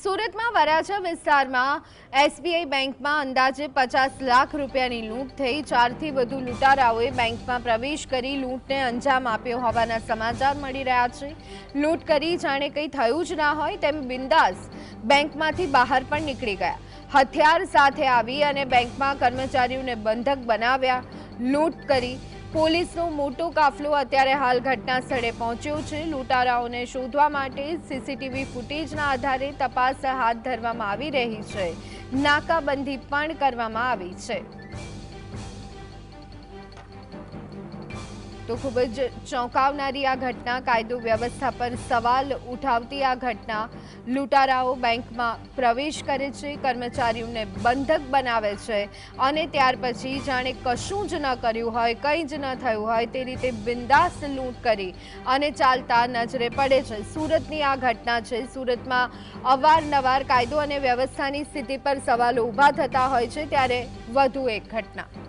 સુરતમાં વરાછા વિસ્તારમાં એસબીઆઈ બેંકમાં અંદાજે 50 લાખ રૂપિયાની લૂંટ થઈ। 4થી વધુ લૂંટારાઓએ બેંકમાં પ્રવેશ કરી લૂંટને અંજામ આપ્યો હોવાના સમાચાર મળી રહ્યા છે। લૂંટ કરી જાણે કંઈ થયું જ ના હોય તેમ બિંદાસ બેંકમાંથી બહાર પણ નીકળી ગયા। હથિયાર સાથે આવી અને બેંકમાં કર્મચારીઓને બંધક બનાવ્યા। લૂંટ કરી પોલીસનો મોટો કાફલો અત્યારે હાલ ઘટના સ્થળે પહોંચ્યો છે। લૂંટારાઓને શોધવા માટે સીસીટીવી ફૂટેજના આધારે તપાસ હાથ ધરવામાં આવી રહી છે। નાકાબંધી પણ કરવામાં આવી છે। તો ખૂબ જ ચોંકાવનારી આ ઘટના, કાયદો વ્યવસ્થા પર સવાલ ઉઠાવતી આ ઘટના। લૂંટારાઓ બેંકમાં પ્રવેશ કરે છે, કર્મચારીઓને બંધક બનાવે છે અને ત્યાર પછી જાણે કશું જ ન કર્યું હોય, કંઈ જ ન થયું હોય તે રીતે બિંદાસ લૂંટ કરી અને ચાલતા નજરે પડે છે। સુરતની આ ઘટના છે। સુરતમાં અવારનવાર કાયદો અને વ્યવસ્થાની સ્થિતિ પર સવાલો ઊભા થતા હોય છે, ત્યારે વધુ એક ઘટના।